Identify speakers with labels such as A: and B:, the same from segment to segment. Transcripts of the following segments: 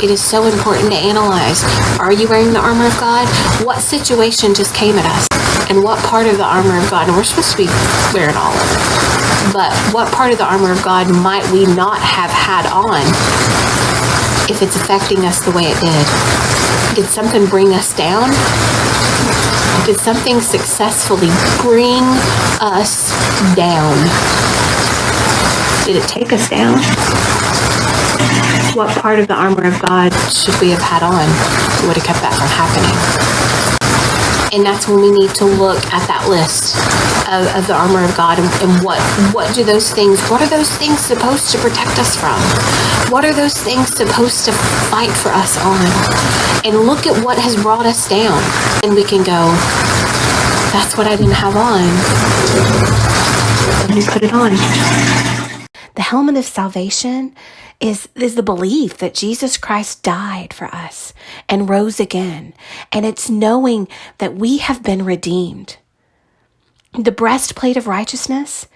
A: it is so important to analyze. Are you wearing the armor of God? What situation just came at us? And what part of the armor of God, and we're supposed to be wearing all of it, but what part of the armor of God might we not have had on if it's affecting us the way it did? Did something bring us down? Did something successfully bring us down? Did it take us down? What part of the armor of God should we have had on that would have kept that from happening? And that's when we need to look at that list of the armor of God and what are those things supposed to protect us from? What are those things supposed to fight for us on? And look at what has brought us down. And we can go, that's what I didn't have on. Let me put it on. The helmet of salvation is the belief that Jesus Christ died for us and rose again. And it's knowing that we have been redeemed. The breastplate of righteousness,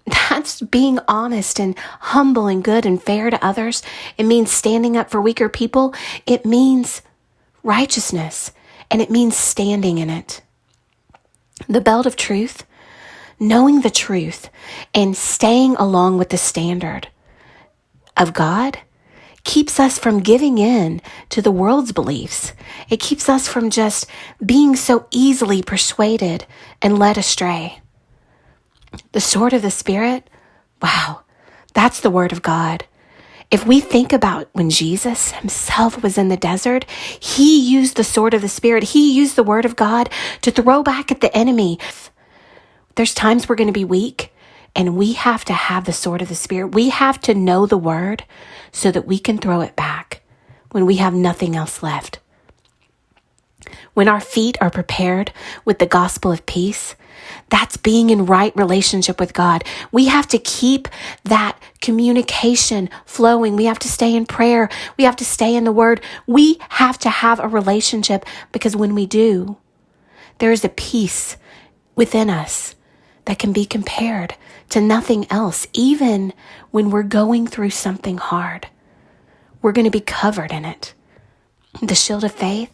A: that's being honest and humble and good and fair to others. It means standing up for weaker people. It means righteousness, and it means standing in it. The belt of truth, knowing the truth and staying along with the standard of God, keeps us from giving in to the world's beliefs. It keeps us from just being so easily persuaded and led astray. The sword of the Spirit, wow, that's the word of God. If we think about when Jesus himself was in the desert, he used the sword of the Spirit. He used the word of God to throw back at the enemy. There's times we're going to be weak, and we have to have the sword of the Spirit. We have to know the word so that we can throw it back when we have nothing else left. When our feet are prepared with the gospel of peace, that's being in right relationship with God. We have to keep that communication flowing. We have to stay in prayer. We have to stay in the word. We have to have a relationship, because when we do, there is a peace within us that can be compared to nothing else. Even when we're going through something hard, we're going to be covered in it. The shield of faith.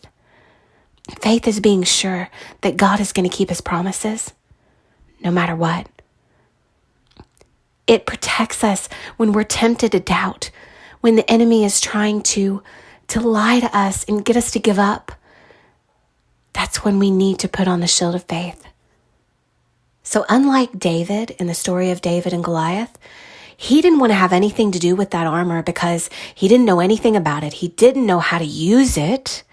A: Faith is being sure that God is going to keep his promises no matter what. It protects us when we're tempted to doubt, when the enemy is trying to lie to us and get us to give up. That's when we need to put on the shield of faith. So unlike David in the story of David and Goliath, he didn't want to have anything to do with that armor because he didn't know anything about it. He didn't know how to use it.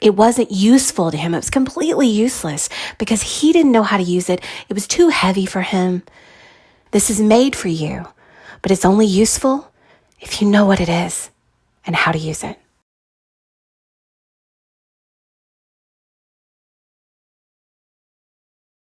A: It wasn't useful to him. It was completely useless because he didn't know how to use it. It was too heavy for him. This is made for you, but it's only useful if you know what it is and how to use it.